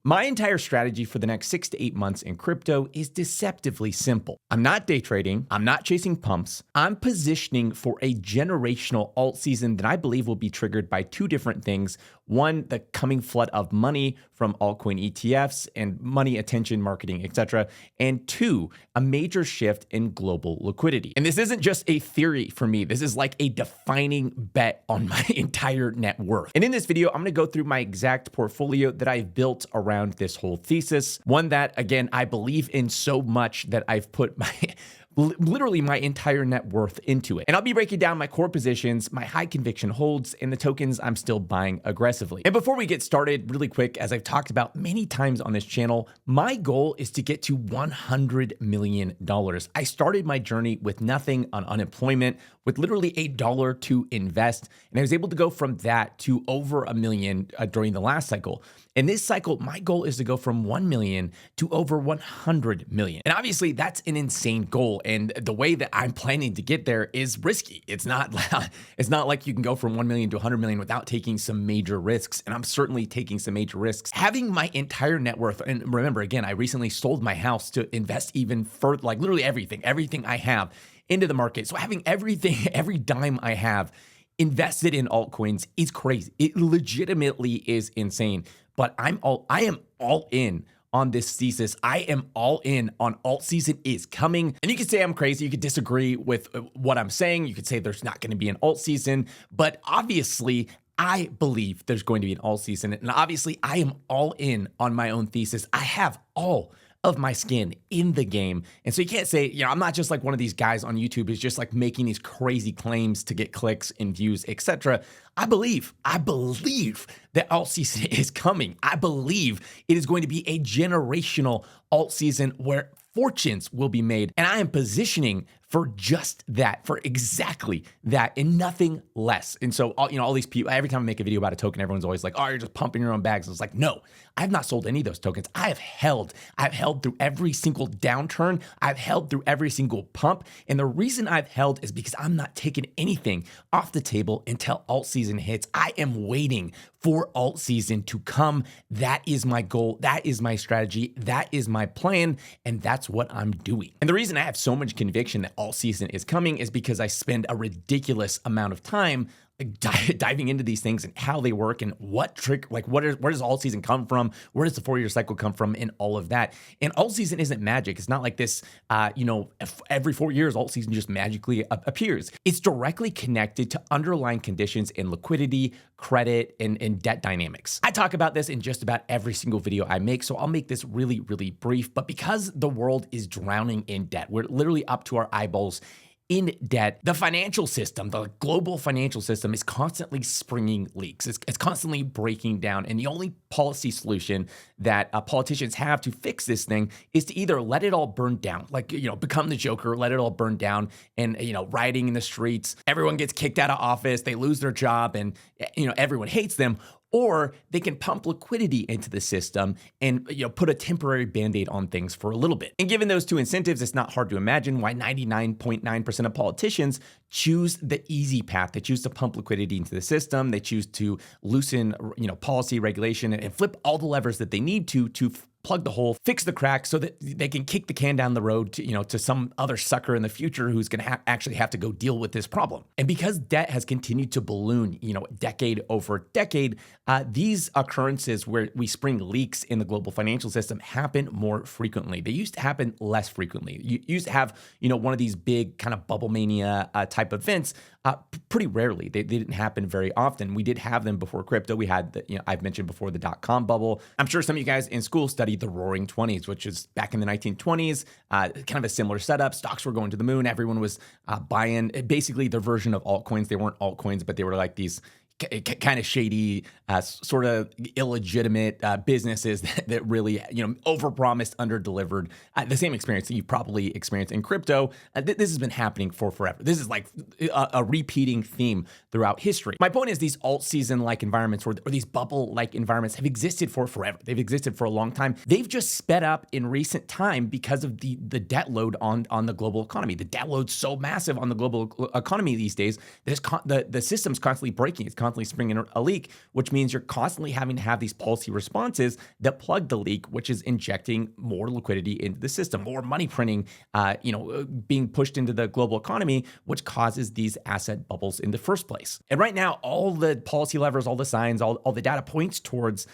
My entire strategy for the next 6 to 8 months in crypto is deceptively simple. I'm not day trading. I'm not chasing pumps. I'm positioning for a generational alt season that I believe will be triggered by two different things. One, the coming flood of money from altcoin ETFs and money, attention, marketing, etc. And two, a major shift in global liquidity. And this isn't just a theory for me. This is like a defining bet on my entire net worth. And in this video, I'm going to go through my exact portfolio that I've built around this whole thesis. One that, again, I believe in so much that I've put literally my entire net worth into it. And I'll be breaking down my core positions, my high conviction holds, and the tokens I'm still buying aggressively. And before we get started, really quick, as I've talked about many times on this channel, my goal is to get to $100 million. I started my journey with nothing on unemployment, with literally $1 to invest. And I was able to go from that to over $1 million during the last cycle. In this cycle, my goal is to go from 1 million to over 100 million. And obviously that's an insane goal. And the way that I'm planning to get there is risky. It's not like you can go from 1 million to 100 million without taking some major risks. And I'm certainly taking some major risks. Having my entire net worth, and remember, again, I recently sold my house to invest even further, like literally everything I have into the market. So having everything, every dime I have invested in altcoins is crazy. It legitimately is insane. But I am all in on this thesis. I am all in on alt season is coming. And you could say I'm crazy. You could disagree with what I'm saying. You could say there's not going to be an alt season, but obviously I believe there's going to be an alt season. And obviously I am all in on my own thesis. I have all of my skin in the game. And so you can't say, I'm not just like one of these guys on YouTube who's just like making these crazy claims to get clicks and views, etc. I believe that alt season is coming. I believe it is going to be a generational alt season where fortunes will be made. And I am positioning for just that, for exactly that, and nothing less. And so, all these people, every time I make a video about a token, everyone's always like, oh, you're just pumping your own bags. And it's like, no, I have not sold any of those tokens. I've held through every single downturn. I've held through every single pump. And the reason I've held is because I'm not taking anything off the table until alt season hits. I am waiting for alt season to come. That is my goal. That is my strategy. That is my plan. And that's what I'm doing. And the reason I have so much conviction that alt season is coming is because I spend a ridiculous amount of time diving into these things and how they work and where does alt season come from? Where does the 4-year cycle come from and all of that? And alt season isn't magic. It's not like this, every 4 years, alt season just magically appears. It's directly connected to underlying conditions in liquidity, credit, and debt dynamics. I talk about this in just about every single video I make, so I'll make this really, really brief. But because the world is drowning in debt, we're literally up to our eyeballs in debt, the financial system, the global financial system is constantly springing leaks. It's constantly breaking down. And the only policy solution that politicians have to fix this thing is to either let it all burn down, become the Joker, let it all burn down and, rioting in the streets, everyone gets kicked out of office, they lose their job and, everyone hates them. Or they can pump liquidity into the system and put a temporary band-aid on things for a little bit. And given those two incentives, it's not hard to imagine why 99.9% of politicians choose the easy path. They choose to pump liquidity into the system. They choose to loosen policy, regulation, and flip all the levers that they need to plug the hole, fix the crack so that they can kick the can down the road to some other sucker in the future who's going to actually have to go deal with this problem. And because debt has continued to balloon, decade over decade, these occurrences where we spring leaks in the global financial system happen more frequently. They used to happen less frequently. You used to have, one of these big kind of bubble mania type events pretty rarely. They didn't happen very often. We did have them before crypto. We had I've mentioned before the dot-com bubble. I'm sure some of you guys in school studied the Roaring 20s, which is back in the 1920s, kind of a similar setup. Stocks were going to the moon. Everyone was buying basically their version of altcoins. They weren't altcoins, but they were like these kind of shady, sort of illegitimate businesses that really, overpromised, underdelivered. The same experience that you probably experienced in crypto. This has been happening for forever. This is like a repeating theme throughout history. My point is these alt season-like environments or these bubble-like environments have existed for forever. They've existed for a long time. They've just sped up in recent time because of the debt load on the global economy. The debt load's so massive on the global economy these days that the system's constantly breaking. It's constantly constantly springing a leak, which means you're constantly having to have these policy responses that plug the leak, which is injecting more liquidity into the system, more money printing, being pushed into the global economy, which causes these asset bubbles in the first place. And right now, all the policy levers, all the signs, all the data points towards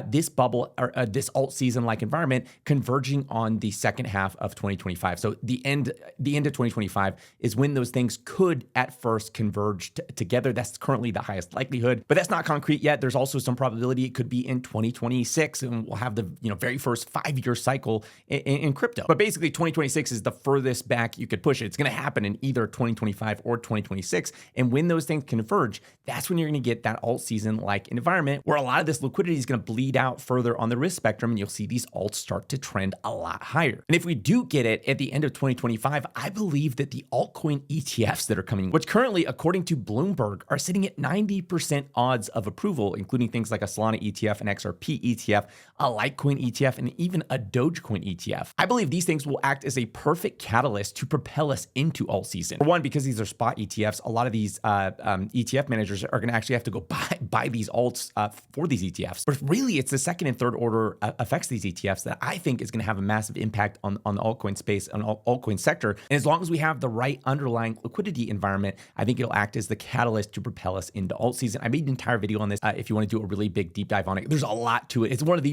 this bubble or this alt season like environment converging on the second half of 2025. So the end of 2025 is when those things could at first converge together. That's currently the highest likelihood, but that's not concrete yet. There's also some probability it could be in 2026, and we'll have the very first 5-year cycle in crypto. But basically, 2026 is the furthest back you could push it. It's going to happen in either 2025 or 2026, and when those things converge, that's when you're going to get that alt season like environment where a lot of this liquidity is going to bleed out further on the risk spectrum, and you'll see these alts start to trend a lot higher. And if we do get it at the end of 2025, I believe that the altcoin ETFs that are coming, which currently, according to Bloomberg, are sitting at 90% odds of approval, including things like a Solana ETF, an XRP ETF, a Litecoin ETF, and even a Dogecoin ETF. I believe these things will act as a perfect catalyst to propel us into alt season. For one, because these are spot ETFs, a lot of these ETF managers are going to actually have to go buy these alts for these ETFs. But really, it's the second and third order effects of these ETFs that I think is going to have a massive impact on the altcoin space, on altcoin sector. And as long as we have the right underlying liquidity environment, I think it'll act as the catalyst to propel us into alt season. I made an entire video on this if you want to do a really big deep dive on it. There's a lot to it. It's one of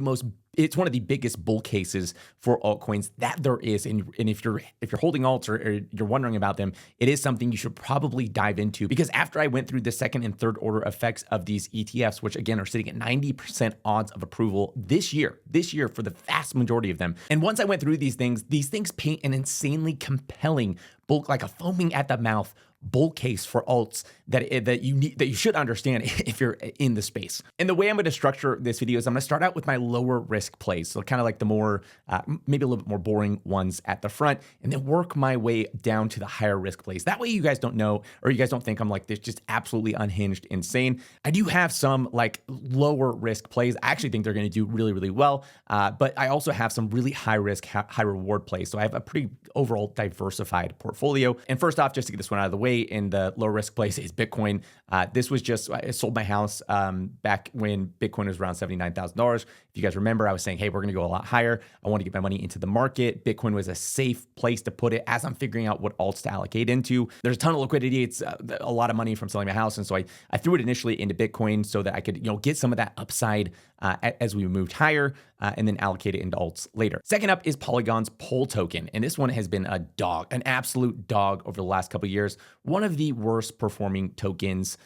the biggest bull cases for altcoins that there is. And if you're holding alts or you're wondering about them, it is something you should probably dive into, because after I went through the second and third order effects of these ETFs, which again are sitting at 90% odds of approval this year for the vast majority of them. And once I went through these things paint an insanely compelling bull, like a foaming at the mouth bull case for alts that you should understand if you're in the space. And the way I'm going to structure this video is I'm going to start out with my lower risk plays, so kind of like the more maybe a little bit more boring ones at the front, and then work my way down to the higher risk plays. That way you guys don't know, or you guys don't think I'm like this just absolutely unhinged insane. I do have some like lower risk plays. I actually think they're going to do really, really well, but I also have some really high risk, high reward plays. So I have a pretty overall diversified portfolio. And first off, just to get this one out of the way, in the low risk place is Bitcoin. This was just, I sold my house back when Bitcoin was around $79,000. If you guys remember, I was saying, hey, we're going to go a lot higher. I want to get my money into the market. Bitcoin was a safe place to put it as I'm figuring out what alts to allocate into. There's a ton of liquidity. It's a lot of money from selling my house. And so I threw it initially into Bitcoin so that I could get some of that upside as we moved higher, and then allocate it into alts later. Second up is Polygon's POL token. And this one has been a dog, an absolute dog over the last couple of years. One of the worst performing tokens.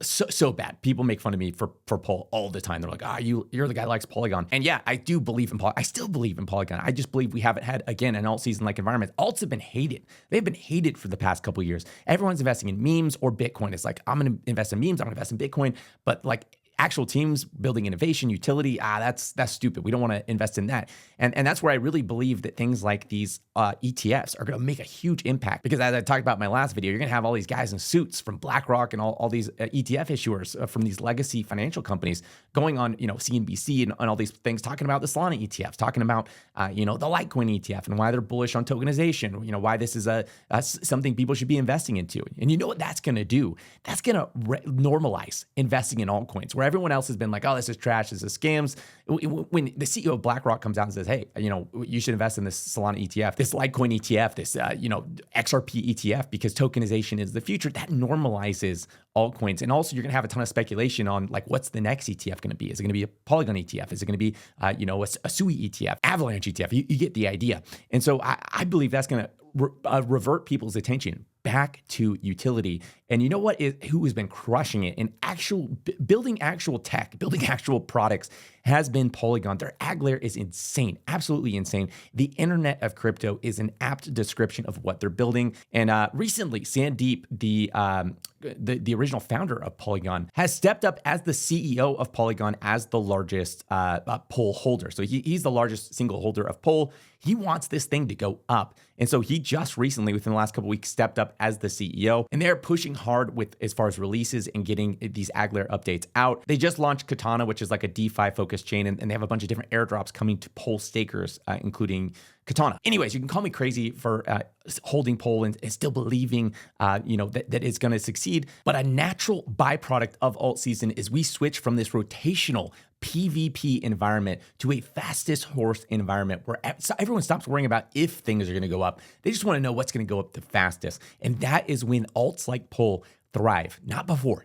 So bad. People make fun of me for POL all the time. They're like, you're the guy who likes Polygon. And yeah, I do believe in Polygon. I still believe in Polygon. I just believe we haven't had, again, an alt season like environment. Alts have been hated. They've been hated for the past couple of years. Everyone's investing in memes or Bitcoin. It's like, I'm going to invest in memes. I'm going to invest in Bitcoin. But like, actual teams building innovation, utility, that's stupid. We don't want to invest in that. And that's where I really believe that things like these ETFs are going to make a huge impact, because as I talked about in my last video, you're going to have all these guys in suits from BlackRock and all these ETF issuers from these legacy financial companies going on, CNBC and all these things, talking about the Solana ETFs, talking about, the Litecoin ETF and why they're bullish on tokenization, why this is something people should be investing into. And you know what that's going to do? That's going to normalize investing in altcoins, where everyone else has been like, oh, this is trash, this is scams. When the CEO of BlackRock comes out and says, hey, you should invest in this Solana ETF, this Litecoin ETF, this, XRP ETF, because tokenization is the future, that normalizes altcoins. And also you're going to have a ton of speculation on like, what's the next ETF going to be? Is it going to be a Polygon ETF? Is it going to be, a SUI ETF, Avalanche ETF? You get the idea. And so I believe that's going to revert people's attention back to utility. And you know what who has been crushing it in building actual tech, building actual products, has been Polygon. Their ag layer is insane, absolutely insane. The internet of crypto is an apt description of what they're building. And recently, Sandeep, the original founder of Polygon, has stepped up as the CEO of Polygon as the largest POL holder. So he's the largest single holder of POL. He wants this thing to go up. And so he just recently, within the last couple of weeks, stepped up as the CEO. And they're pushing hard with as far as releases and getting these ag layer updates out. They just launched Katana, which is like a DeFi focused Arbus chain, and they have a bunch of different airdrops coming to Pole stakers, including Katana. Anyways, you can call me crazy for holding Pole and still believing, that it's going to succeed. But a natural byproduct of alt season is we switch from this rotational PvP environment to a fastest horse environment where everyone stops worrying about if things are going to go up. They just want to know what's going to go up the fastest. And that is when alts like Pole thrive. Not before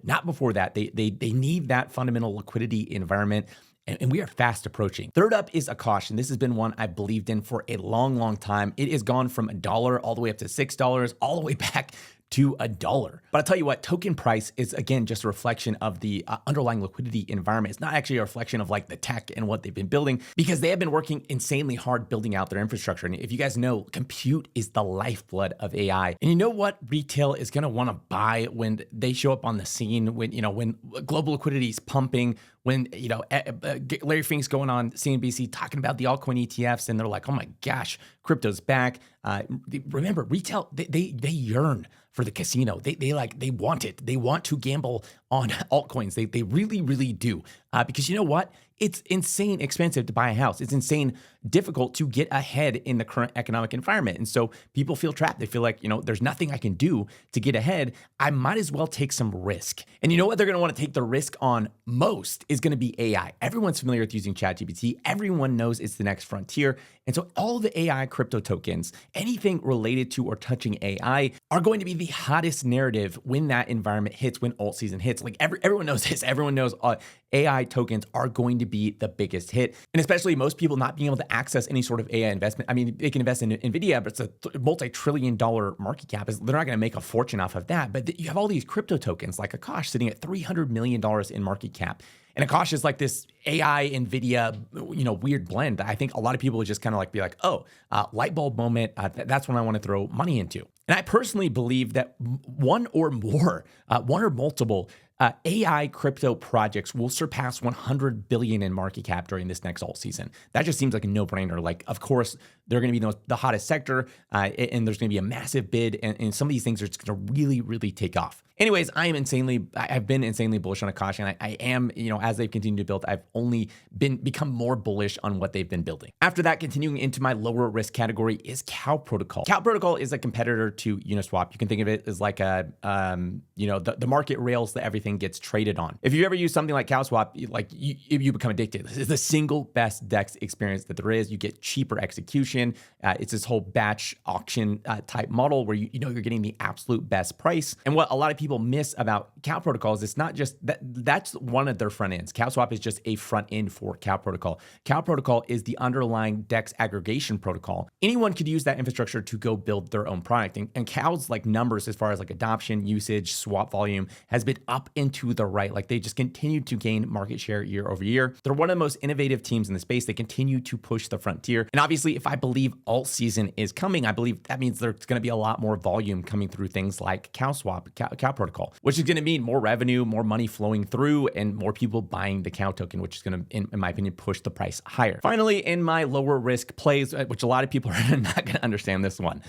that. They need that fundamental liquidity environment. And we are fast approaching. Third up is Akash, and this has been one I believed in for a long, long time. It has gone from $1 all the way up to $6, all the way back to $1. But I'll tell you what, token price is, again, just a reflection of the underlying liquidity environment. It's not actually a reflection of like the tech and what they've been building, because they have been working insanely hard building out their infrastructure. And if you guys know, compute is the lifeblood of AI. And you know what retail is going to want to buy when they show up on the scene, when global liquidity is pumping, when, Larry Fink's going on CNBC talking about the altcoin ETFs, and they're like, oh my gosh, crypto's back. Remember, retail, they yearn for the casino. They want it. They want to gamble on altcoins. They really, really do. Because you know what? It's insane expensive to buy a house. It's insane difficult to get ahead in the current economic environment. And so people feel trapped. They feel like, there's nothing I can do to get ahead. I might as well take some risk. And you know what they're going to want to take the risk on most is going to be AI. Everyone's familiar with using ChatGPT. Everyone knows it's the next frontier. And so all the AI crypto tokens, anything related to or touching AI, are going to be the hottest narrative when that environment hits, when alt season hits. Like everyone knows this. Everyone knows AI tokens are going to be the biggest hit. And especially most people not being able to access any sort of AI investment. I mean, they can invest in NVIDIA, but it's a multi-trillion-dollar market cap. They're not going to make a fortune off of that. But you have all these crypto tokens like Akash sitting at $300 million in market cap. And Akash is like this AI, NVIDIA, weird blend that I think a lot of people would just kind of like be like, light bulb moment. That's when I want to throw money into. And I personally believe that one or multiple AI crypto projects will surpass 100 billion in market cap during this next alt season. That just seems like a no-brainer. Like, of course, they're going to be the hottest sector, and there's going to be a massive bid, and some of these things are just going to really, really take off. Anyways, I've been insanely bullish on Akash, and I am, as they've continued to build, I've only become more bullish on what they've been building. After that, continuing into my lower risk category is Cow Protocol. Cow Protocol is a competitor to Uniswap. You can think of it as like the market rails that everything gets traded on. If you ever use something like CowSwap, you become addicted. This is the single best DEX experience that there is. You get cheaper execution. It's this whole batch auction type model where you're getting the absolute best price. And what a lot of people miss about Cow Protocol is it's not just that's one of their front ends. CowSwap is just a front end for Cow Protocol. Cow Protocol is the underlying DEX aggregation protocol. Anyone could use that infrastructure to go build their own product. And Cow's numbers as far as adoption, usage, swap volume has been up into the right. They just continue to gain market share year over year. They're one of the most innovative teams in the space. They continue to push the frontier. And obviously, if I believe alt season is coming, I believe that means there's going to be a lot more volume coming through things like CowSwap, Cow Protocol, which is going to mean more revenue, more money flowing through, and more people buying the Cow token, which is going to, in my opinion, push the price higher. Finally, in my lower risk plays, which a lot of people are not going to understand this one,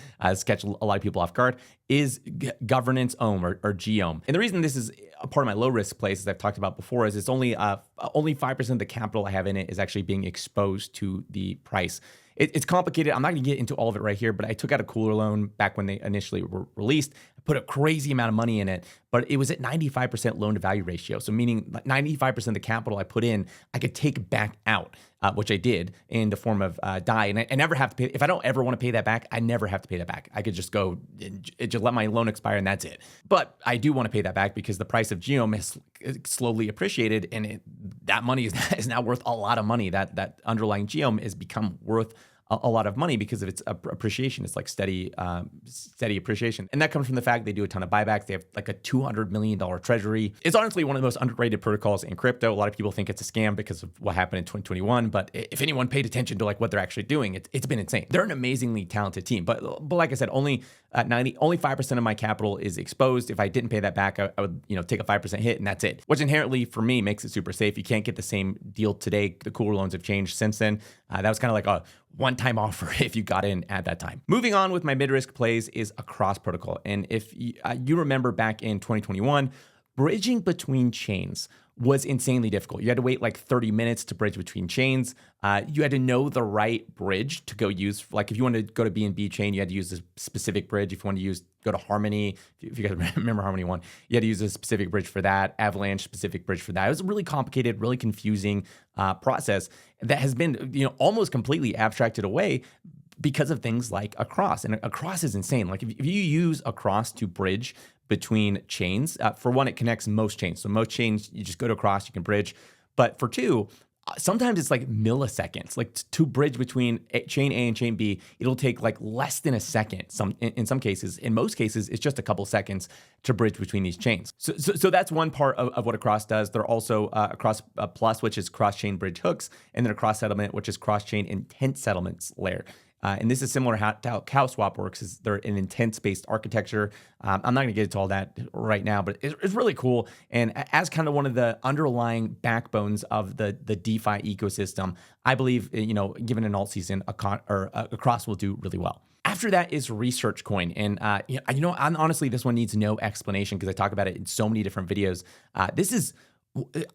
catch a lot of people off guard, is governance ohm or GOM. And the reason this is a part of my low risk plays, as I've talked about before, is it's only 5% of the capital I have in it is actually being exposed to the price. It's complicated. I'm not going to get into all of it right here, but I took out a cooler loan back when they initially were released. I put a crazy amount of money in it, but it was at 95% loan to value ratio. So meaning 95% of the capital I put in, I could take back out, which I did in the form of DAI. And I never have to pay. If I don't ever want to pay that back, I never have to pay that back. I could just go and just let my loan expire and that's it. But I do want to pay that back because the price of GEOM has slowly appreciated, and that money is now worth a lot of money. That underlying GEOM has become worth a lot of money because of its appreciation. It's steady appreciation. And that comes from the fact they do a ton of buybacks. They have a $200 million treasury. It's honestly one of the most underrated protocols in crypto. A lot of people think it's a scam because of what happened in 2021. But if anyone paid attention to what they're actually doing, it's been insane. They're an amazingly talented team. But like I said, only 5% of my capital is exposed. If I didn't pay that back, I would take a 5% hit and that's it. Which inherently for me makes it super safe. You can't get the same deal today. The cooler loans have changed since then. That was kind of like a one-time offer if you got in at that time. Moving on with my mid-risk plays is Across Protocol. And if you remember back in 2021, bridging between chains was insanely difficult. You had to wait like 30 minutes to bridge between chains. You had to know the right bridge to go use. Like if you wanted to go to BNB chain, you had to use a specific bridge. If you wanted to go to Harmony, if you guys remember Harmony 1, you had to use a specific bridge for that, Avalanche specific bridge for that. It was a really complicated, really confusing process that has been, almost completely abstracted away because of things like Across. And Across is insane. Like if you use Across to bridge between chains, for one, it connects most chains. So most chains, you just go to Across, you can bridge. But for two, sometimes it's like milliseconds. Like to bridge between chain A and chain B, it'll take like less than a second. In some cases, in most cases, it's just a couple seconds to bridge between these chains. So that's one part of what Across does. There are also Across Plus, which is cross-chain bridge hooks, and then Across Settlement, which is cross-chain intent settlements layer. And this is similar to how Cow Swap works. Is they're an intent-based architecture. I'm not going to get into all that right now, but it's really cool. And as kind of one of the underlying backbones of the DeFi ecosystem, I believe, given an alt season, Across will do really well. After that is Researchcoin. And, honestly, this one needs no explanation because I talk about it in so many different videos. I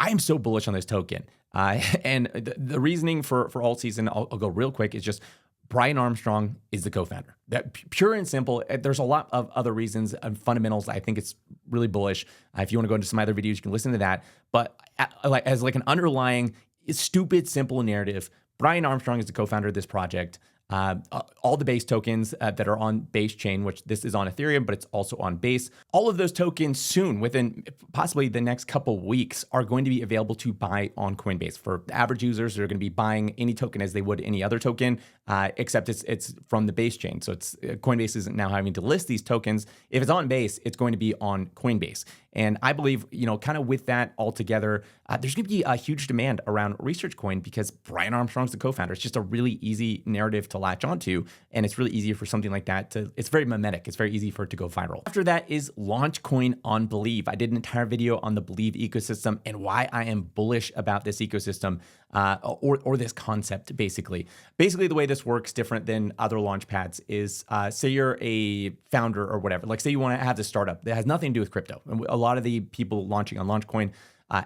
am so bullish on this token. And the reasoning for alt season, I'll go real quick, is just Brian Armstrong is the co-founder. That pure and simple. There's a lot of other reasons and fundamentals. I think it's really bullish. If you want to go into some other videos, you can listen to that. But as an underlying stupid, simple narrative, Brian Armstrong is the co-founder of this project. All the base tokens that are on base chain, which this is on Ethereum, but it's also on base. All of those tokens soon, within possibly the next couple weeks, are going to be available to buy on Coinbase. For the average users, they're going to be buying any token as they would any other token, except it's from the base chain. So Coinbase isn't now having to list these tokens. If it's on base, it's going to be on Coinbase. And I believe, kind of with that all together, there's going to be a huge demand around Researchcoin because Brian Armstrong's the co-founder. It's just a really easy narrative to latch onto, and it's really easy for something like that it's very mimetic. It's very easy for it to go viral. After that is Launchcoin on Believe. I did an entire video on the Believe ecosystem and why I am bullish about this ecosystem or this concept, basically. Basically, the way this works, different than other launch pads, is say you're a founder or whatever. Like say you want to have this startup that has nothing to do with crypto. And a lot of the people launching on Launchcoin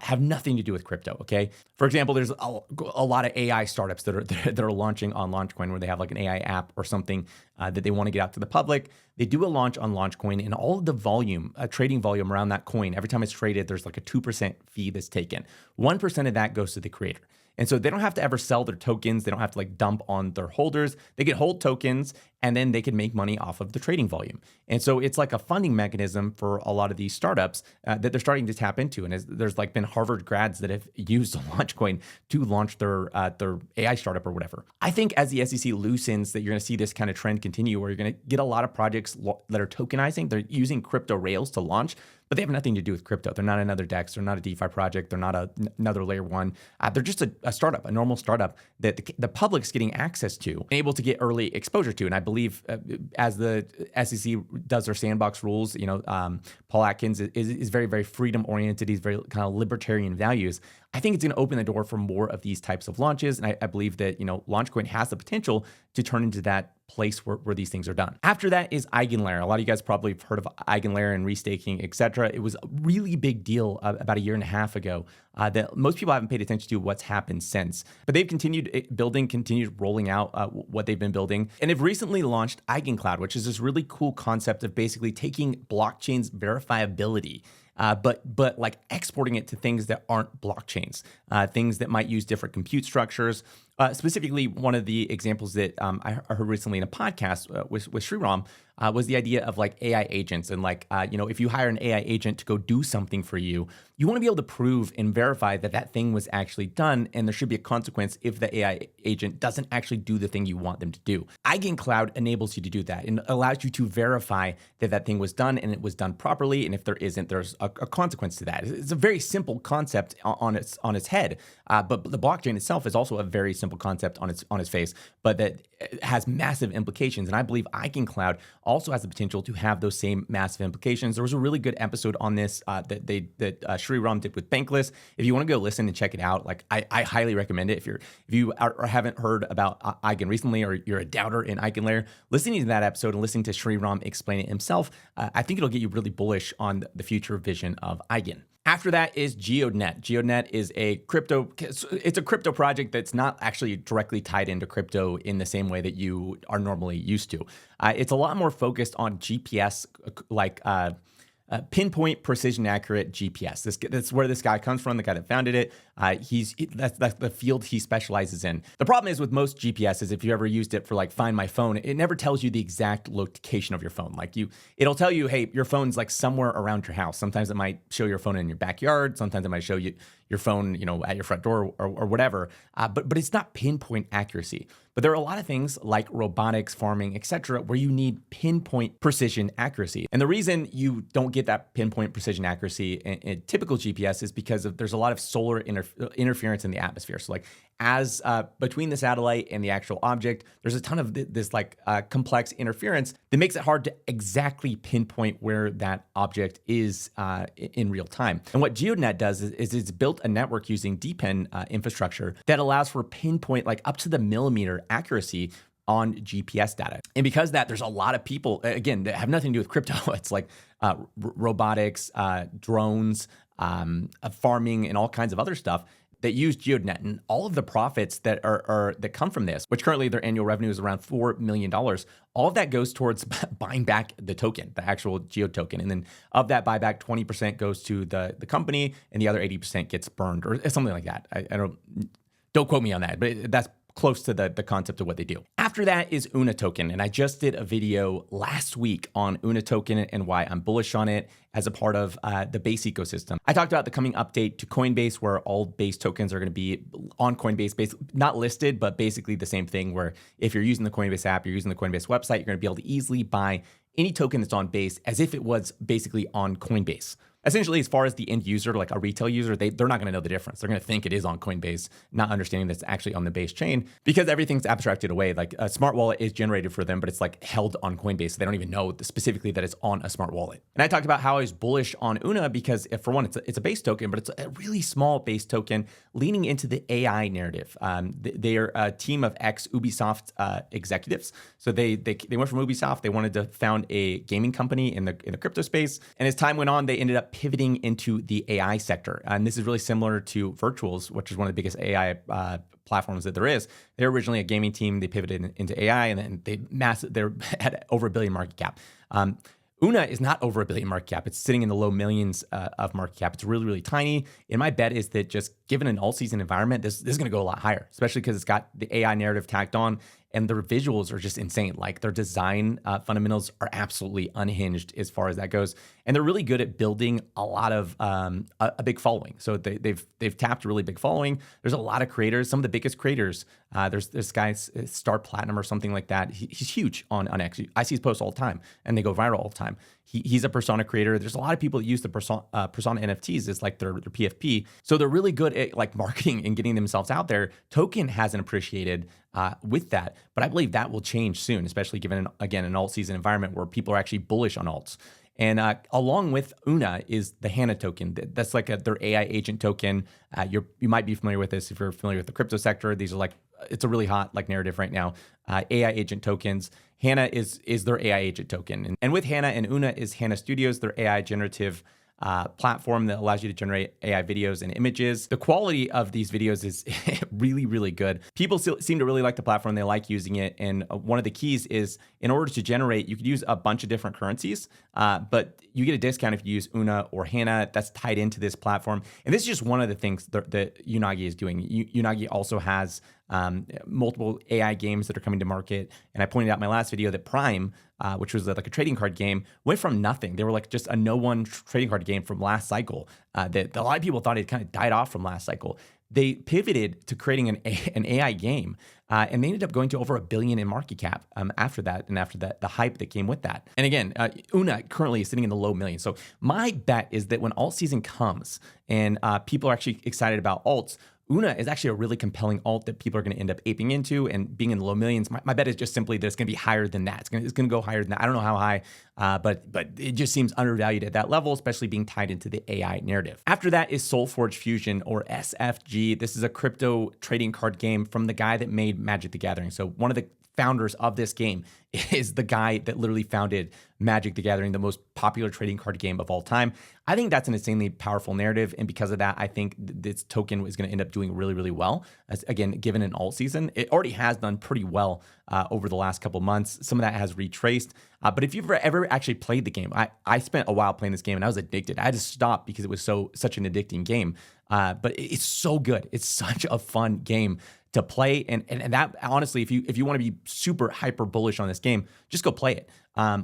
have nothing to do with crypto, okay? For example, there's a lot of AI startups that are launching on Launchcoin where they have like an AI app or something that they want to get out to the public. They do a launch on Launchcoin, and all of the volume, trading volume around that coin, every time it's traded, there's like a 2% fee that's taken. 1% of that goes to the creator. And so they don't have to ever sell their tokens. They don't have to dump on their holders. They can hold tokens and then they can make money off of the trading volume. And so it's like a funding mechanism for a lot of these startups that they're starting to tap into. And there's been Harvard grads that have used Launchcoin to launch their AI startup or whatever. I think as the SEC loosens that you're going to see this kind of trend continue where you're going to get a lot of projects that are tokenizing. They're using crypto rails to launch, but they have nothing to do with crypto. They're not another DEX. They're not a DeFi project. They're not another layer one. They're just a startup, a normal startup that the public's getting access to and able to get early exposure to. And I believe as the SEC does their sandbox rules, Paul Atkins is very, very freedom oriented. He's very kind of libertarian values. I think it's going to open the door for more of these types of launches. And I believe that, Launchcoin has the potential to turn into that place where these things are done. After that is EigenLayer. A lot of you guys probably have heard of EigenLayer and restaking, etc. It was a really big deal about a year and a half ago that most people haven't paid attention to what's happened since. But they've continued building, continued rolling out what they've been building. And they've recently launched EigenCloud, which is this really cool concept of basically taking blockchain's verifiability but like exporting it to things that aren't blockchains, things that might use different compute structures. Specifically, one of the examples that I heard recently in a podcast with Sriram was the idea of AI agents. And if you hire an AI agent to go do something for you, you want to be able to prove and verify that thing was actually done. And there should be a consequence if the AI agent doesn't actually do the thing you want them to do. EigenCloud enables you to do that and allows you to verify that thing was done and it was done properly. And if there isn't, there's a consequence to that. It's a very simple concept on its head, but the blockchain itself is also a very simple concept on its face, but that has massive implications. And I believe EigenCloud also has the potential to have those same massive implications. There was a really good episode on this that Sriram did with Bankless. If you want to go listen and check it out, I highly recommend it. If you haven't heard about Eigen recently, or you're a doubter in EigenLayer, listening to that episode and listening to Sriram explain it himself, I think it'll get you really bullish on the future vision of Eigen. After that is Geonet. Geonet is it's a crypto project that's not actually directly tied into crypto in the same way that you are normally used to. It's a lot more focused on GPS, pinpoint, precision, accurate GPS. That's where this guy comes from, the guy that founded it. That's the field he specializes in. The problem is with most GPSs, if you ever used it for like Find My Phone, it never tells you the exact location of your phone. It'll tell you, hey, your phone's like somewhere around your house. Sometimes it might show your phone in your backyard. Sometimes it might show you your phone, at your front door or whatever. But it's not pinpoint accuracy. But there are a lot of things like robotics, farming, etc., where you need pinpoint precision accuracy. And the reason you don't get that pinpoint precision accuracy in typical GPS is because there's a lot of solar interference in the atmosphere. So as between the satellite and the actual object, there's a ton of this complex interference that makes it hard to exactly pinpoint where that object is in real time. And what Geonet does is it's built a network using DePIN infrastructure that allows for pinpoint, up to the millimeter accuracy on GPS data. And because of that, there's a lot of people, again, that have nothing to do with crypto. It's robotics, drones, farming, and all kinds of other stuff that use Geonet. And all of the profits that that come from this, which currently their annual revenue is around $4 million, all of that goes towards buying back the token, the actual Geo token. And then of that buyback, 20% goes to the company and the other 80% gets burned or something like that. I don't quote me on that, but that's close to the concept of what they do. After that is UNA token. And I just did a video last week on UNA token and why I'm bullish on it as a part of the Base ecosystem. I talked about the coming update to Coinbase, where all Base tokens are going to be on Coinbase, not listed, but basically the same thing, where if you're using the Coinbase app, you're using the Coinbase website, you're going to be able to easily buy any token that's on Base as if it was basically on Coinbase. Essentially, as far as the end user, like a retail user, they're not going to know the difference. They're going to think it is on Coinbase, not understanding that it's actually on the Base chain, because everything's abstracted away. Like a smart wallet is generated for them, but it's held on Coinbase. So they don't even know specifically that it's on a smart wallet. And I talked about how I was bullish on UNA because, for one, it's a Base token, but it's a really small Base token leaning into the AI narrative. They're a team of ex-Ubisoft executives. So they went from Ubisoft. They wanted to found a gaming company in the crypto space. And as time went on, they ended up pivoting into the AI sector. And this is really similar to Virtuals, which is one of the biggest AI platforms that there is. They're originally a gaming team. They pivoted into AI, and then they're at over $1 billion market cap. UNA is not over $1 billion market cap. It's sitting in the low millions of market cap. It's really, really tiny. And my bet is that just given an all-season environment, this is going to go a lot higher, especially because it's got the AI narrative tacked on. And their visuals are just insane. Their design fundamentals are absolutely unhinged as far as that goes. And they're really good at building a lot of a big following. So they've tapped a really big following. There's a lot of creators, some of the biggest creators. There's this guy, Star Platinum or something like that. He's huge on X. I see his posts all the time, and they go viral all the time. He's a persona creator. There's a lot of people that use the persona NFTs as their PFP. So they're really good at marketing and getting themselves out there. Token hasn't appreciated with that, but I believe that will change soon, especially given an alt season environment where people are actually bullish on alts. And along with UNA is the HANA token. That's their AI agent token. You might be familiar with this if you're familiar with the crypto sector. These are it's a really hot narrative right now. AI agent tokens. HANA is their AI agent token. And with HANA and UNA is HANA Studios, their AI generative platform that allows you to generate AI videos and images. The quality of these videos is really, really good. People seem to really like the platform. They like using it. And one of the keys is in order to generate, you could use a bunch of different currencies, but you get a discount if you use UNA or HANA. That's tied into this platform. And this is just one of the things that Unagi is doing. Unagi also has multiple AI games that are coming to market. And I pointed out in my last video that Prime, which was a trading card game, went from nothing. They were just a no-one trading card game from last cycle that a lot of people thought it kind of died off from last cycle. They pivoted to creating an AI game, and they ended up going to over $1 billion in market cap after that, and after that, the hype that came with that. And again, UNA currently is sitting in the low millions. So my bet is that when alt season comes and people are actually excited about alts, UNA is actually a really compelling alt that people are going to end up aping into and being in the low millions. My bet is just simply that it's going to be higher than that. It's going to go higher than that. I don't know how high, but it just seems undervalued at that level, especially being tied into the AI narrative. After that is SoulForge Fusion, or SFG. This is a crypto trading card game from the guy that made Magic the Gathering. So one of the founders of this game is the guy that literally founded Magic the Gathering, the most popular trading card game of all time. I think that's an insanely powerful narrative. And because of that, I think this token is going to end up doing really, really well. As, again, given an alt season, it already has done pretty well over the last couple months. Some of that has retraced. But if you've ever actually played the game, I spent a while playing this game and I was addicted. I had to stop because it was such an addicting game. But it's so good. It's such a fun game to play. And that, honestly, if you want to be super hyper bullish on this game, just go play it.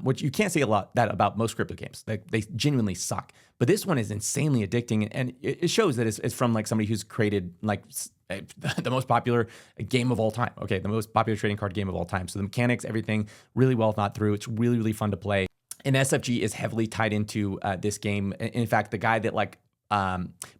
Which you can't say that about most crypto games. They genuinely suck. But this one is insanely addicting, and it shows that it's from like somebody who's created like the most popular game of all time. Okay, the most popular trading card game of all time. So the mechanics, everything, really well thought through. It's really, really fun to play. And SFG is heavily tied into this game. In fact, the guy that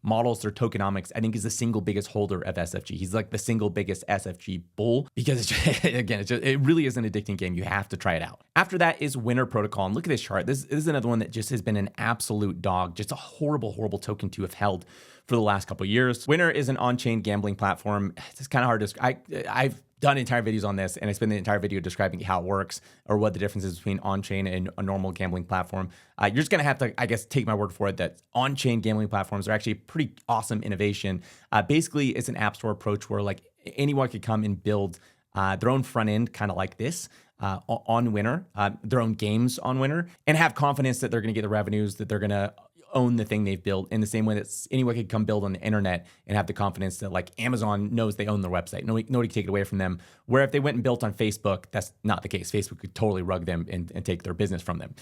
models their tokenomics, I think, is the single biggest holder of SFG. He's like the single biggest SFG bull because it really is an addicting game. You have to try it out. After that is Winner Protocol. And look at this chart. This is another one that just has been an absolute dog, just a horrible, horrible token to have held for the last couple of years. Winner is an on-chain gambling platform. It's kind of hard to, I've done entire videos on this, and I spent the entire video describing how it works or what the difference is between on-chain and a normal gambling platform. You're just going to have to, I guess, take my word for it that on-chain gambling platforms are actually a pretty awesome innovation. Basically, it's an app store approach where like anyone could come and build their own front end, kind of like this, on Winner, their own games on Winner, and have confidence that they're going to get the revenues, that they're going to own the thing they've built, in the same way that anyone could come build on the internet and have the confidence that like Amazon knows they own their website. Nobody can take it away from them. Where if they went and built on Facebook, that's not the case. Facebook could totally rug them and take their business from them.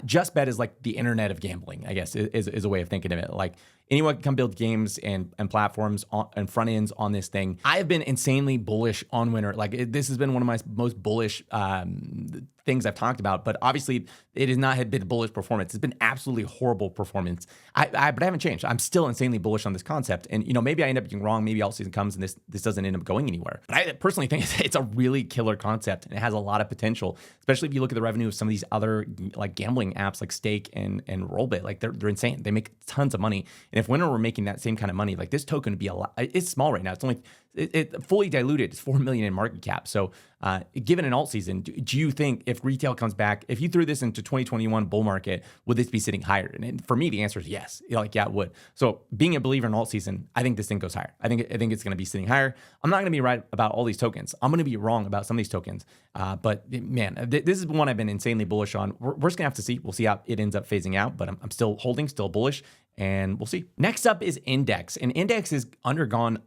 Just Bet is like the internet of gambling, I guess, is a way of thinking of it. Like anyone can come build games and platforms and front ends on this thing. I have been insanely bullish on Winner. Like this has been one of my most bullish things I've talked about, but obviously it has not had been bullish performance. It's been absolutely horrible performance. But I haven't changed. I'm still insanely bullish on this concept. And maybe I end up being wrong. Maybe alt season comes and this doesn't end up going anywhere. But I personally think it's a really killer concept and it has a lot of potential, especially if you look at the revenue of some of these other like gambling apps like Stake and Rollbit. Like they're insane. They make tons of money. And if Winner were making that same kind of money, like this token would be a lot. It's small right now. It's only it fully diluted. It's 4 million in market cap. So given an alt season, do you think if retail comes back, if you threw this into 2021 bull market, would this be sitting higher? And for me, the answer is yes. Yeah, it would. So being a believer in alt season, I think this thing goes higher. I think it's going to be sitting higher. I'm not going to be right about all these tokens. I'm going to be wrong about some of these tokens. But man, this is one I've been insanely bullish on. We're just going to have to see. We'll see how it ends up phasing out, but I'm still holding, still bullish, and we'll see. Next up is Index. And Index has undergone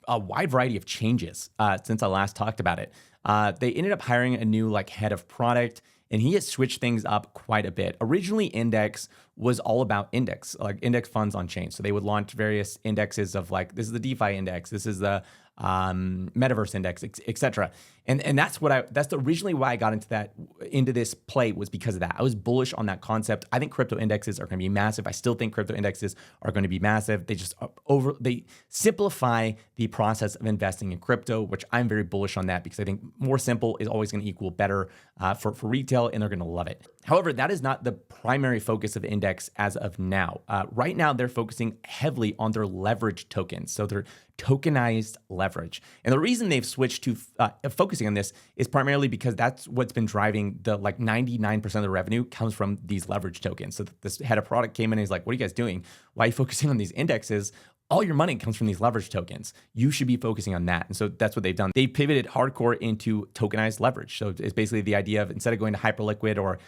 a wide variety of changes since I last talked about it. They ended up hiring a new head of product, and he has switched things up quite a bit. Originally, Index was all about index funds on chain. So they would launch various indexes of this is the DeFi index, this is the metaverse index, etc. And that's originally why I got into this play, was because of that. I was bullish on that concept. I think crypto indexes are going to be massive. I still think crypto indexes are going to be massive. They just they simplify the process of investing in crypto, which I'm very bullish on that, because I think more simple is always going to equal better for retail, and they're going to love it. However, that is not the primary focus of Index as of now. Right now, they're focusing heavily on their leverage tokens. So they're tokenized leverage. And the reason they've switched to focusing on this is primarily because that's what's been driving the 99% of the revenue comes from these leverage tokens. So this head of product came in and he's like, what are you guys doing? Why are you focusing on these indexes? All your money comes from these leverage tokens. You should be focusing on that. And so that's what they've done. They pivoted hardcore into tokenized leverage. So it's basically the idea of, instead of going to Hyperliquid or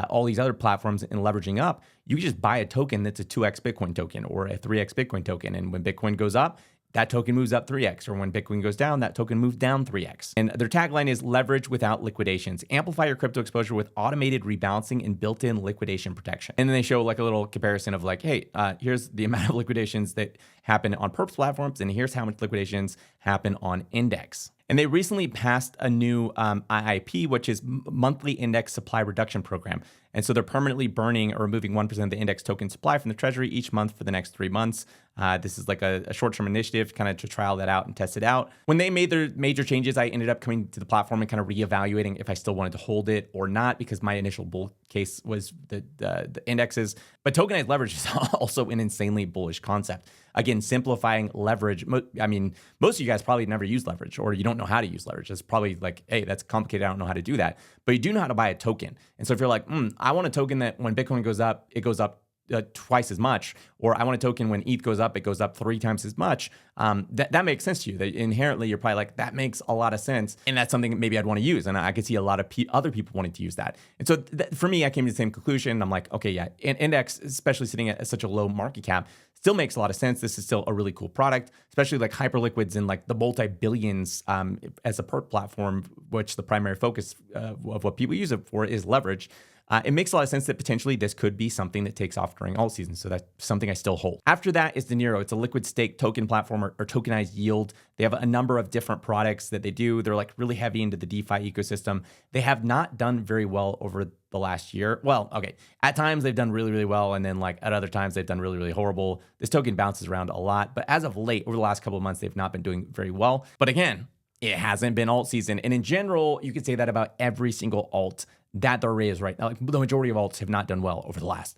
all these other platforms and leveraging up, you can just buy a token that's a 2x Bitcoin token or a 3x Bitcoin token. And when Bitcoin goes up, that token moves up 3x, or when Bitcoin goes down, that token moves down 3x. And their tagline is leverage without liquidations. Amplify your crypto exposure with automated rebalancing and built-in liquidation protection. And then they show a little comparison of hey, here's the amount of liquidations that happen on perps platforms, and here's how much liquidations happen on Index. And they recently passed a new IIP, which is Monthly Index Supply Reduction Program. And so they're permanently burning or removing 1% of the index token supply from the treasury each month for the next 3 months. This is a short-term initiative kind of to trial that out and test it out. When they made their major changes, I ended up coming to the platform and kind of reevaluating if I still wanted to hold it or not, because my initial bull case was the indexes. But tokenized leverage is also an insanely bullish concept. again, simplifying leverage. I mean, most of you guys probably never use leverage, or you don't know how to use leverage. It's probably like, hey, that's complicated. I don't know how to do that. But you do know how to buy a token. And so if you're like, I want a token that when Bitcoin goes up, it goes up twice as much, or I want a token when ETH goes up, it goes up 3 times as much. That makes sense to you. That inherently, you're probably like, that makes a lot of sense, and that's something that maybe I'd want to use. And I could see a lot of other people wanting to use that. And so for me, I came to the same conclusion. I'm like, okay, yeah, an index, especially sitting at such a low market cap, still makes a lot of sense. This is still a really cool product, especially like hyperliquids and like the multi-billions as a perp platform, which the primary focus of what people use it for is leverage. It makes a lot of sense that potentially this could be something that takes off during alt season. So that's something I still hold. After that is Dinero. It's a liquid stake token platform or tokenized yield. They have a number of different products that they do. They're like really heavy into the DeFi ecosystem. They have not done very well over the last year. Well, okay. At times they've done really, really well. And then like at other times they've done really, really horrible. This token bounces around a lot. But as of late, over the last couple of months, they've not been doing very well. But again, it hasn't been alt season. And in general, you could say that about every single alt that there is right now. Like the majority of alts have not done well over the last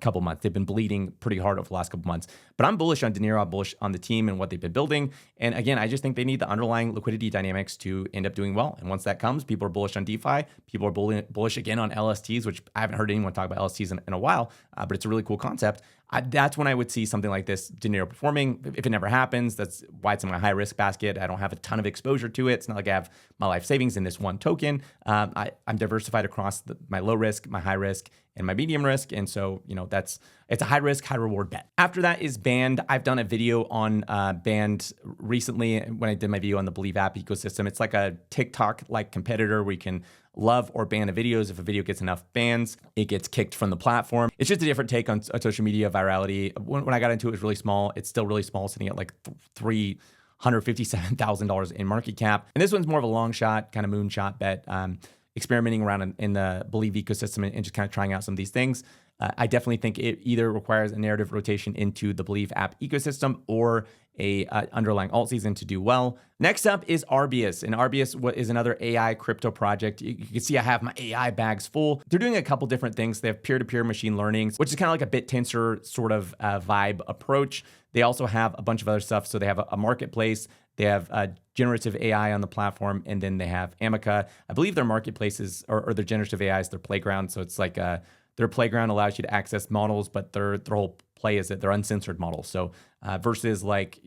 couple months. They've been bleeding pretty hard over the last couple months. But I'm bullish on Dinero. I'm bullish on the team and what they've been building. And again, I just think they need the underlying liquidity dynamics to end up doing well. And once that comes, people are bullish on DeFi. People are bullish again on LSTs, which I haven't heard anyone talk about LSTs in a while, but it's a really cool concept. That's when I would see something like this Dinero performing. If it never happens, that's why it's in my high risk basket. I don't have a ton of exposure to it. It's not like I have my life savings in this one token. I'm diversified across my low risk, my high risk, and my medium risk. And so, it's a high risk, high reward bet. After that is Band. I've done a video on Band recently when I did my video on the Believe app ecosystem. It's like a TikTok-like competitor where you can love or ban a videos. If a video gets enough bans, it gets kicked from the platform. It's just a different take on social media virality. When I got into it, it was really small. It's still really small, sitting at like $357,000 in market cap. And this one's more of a long shot, kind of moonshot bet, experimenting around in the Believe ecosystem and just kind of trying out some of these things. I definitely think it either requires a narrative rotation into the Believe app ecosystem or a underlying alt season to do well. Next up is Arbus, and Arbus is another AI crypto project. You can see I have my AI bags full. They're doing a couple different things. They have peer-to-peer machine learning, which is kind of like a BitTensor sort of vibe approach. They also have a bunch of other stuff. So they have a marketplace. They have generative AI on the platform, and then they have Amica. I believe their marketplaces or their generative AI is their playground. So it's like their playground allows you to access models, but their whole play is that they're uncensored models. So versus like,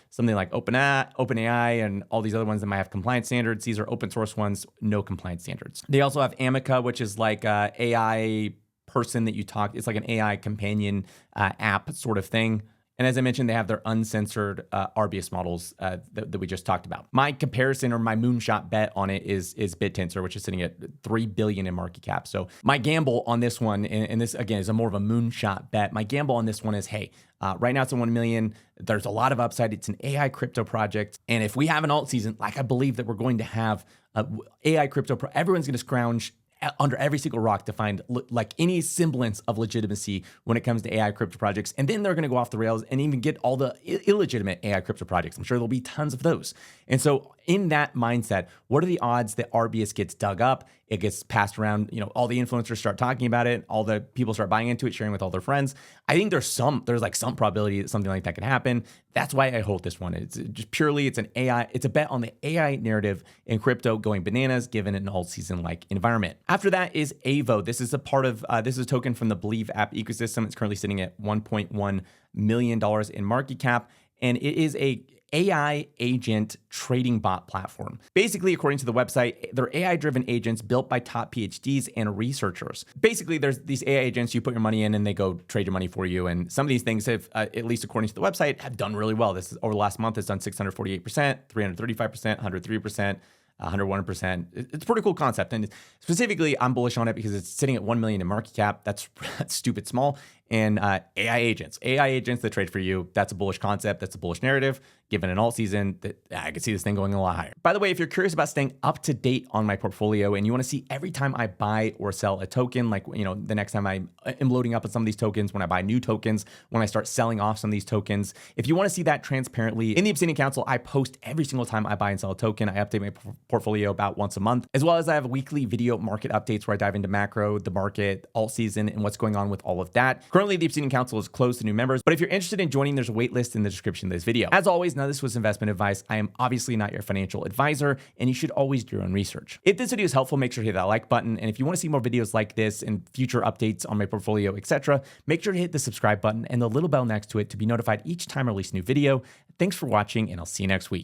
something like OpenAI and all these other ones that might have compliance standards, these are open source ones, no compliance standards. They also have Amica, which is like a AI person that you talk. It's like an AI companion app sort of thing. And as I mentioned, they have their uncensored Arbus models that we just talked about. My comparison or my moonshot bet on it is BitTensor, which is sitting at $3 billion in market cap. So my gamble on this one, and this again is more of a moonshot bet. My gamble on this one is, hey, right now it's at 1 million. There's a lot of upside. It's an AI crypto project. And if we have an alt season, like I believe that we're going to have AI crypto, everyone's going to scrounge under every single rock to find like any semblance of legitimacy when it comes to AI crypto projects. And then they're going to go off the rails and even get all the illegitimate AI crypto projects. I'm sure there'll be tons of those. And so in that mindset, what are the odds that Arbus gets dug up? It gets passed around, all the influencers start talking about it, all the people start buying into it, sharing with all their friends. I think there's like some probability that something like that can happen. That's why I hold this one. It's just purely, it's a bet on the AI narrative in crypto going bananas given an alt season like environment. After that is Avo. This is a token from the Believe app ecosystem. It's currently sitting at $1.1 million in market cap. And it is a AI agent trading bot platform. Basically, according to the website, they're AI-driven agents built by top PhDs and researchers. Basically, there's these AI agents, you put your money in and they go trade your money for you. And some of these things have, at least according to the website, have done really well. This is over the last month, it's done 648%, 335%, 103%. 101%. It's a pretty cool concept. And specifically, I'm bullish on it because it's sitting at 1 million in market cap. That's stupid small. And AI agents that trade for you. That's a bullish concept. That's a bullish narrative. Given an alt season, that I could see this thing going a lot higher. By the way, if you're curious about staying up to date on my portfolio and you want to see every time I buy or sell a token, like, the next time I am loading up on some of these tokens, when I buy new tokens, when I start selling off some of these tokens, if you want to see that transparently in the Obsidian Council, I post every single time I buy and sell a token. I update my portfolio about once a month, as well as I have weekly video market updates where I dive into macro, the market, alt season, and what's going on with all of that. Of Currently, the Obsidian Council is closed to new members, but if you're interested in joining, there's a waitlist in the description of this video. As always, none of this was investment advice. I am obviously not your financial advisor, and you should always do your own research. If this video is helpful, make sure to hit that like button, and if you want to see more videos like this and future updates on my portfolio, etc., make sure to hit the subscribe button and the little bell next to it to be notified each time I release a new video. Thanks for watching, and I'll see you next week.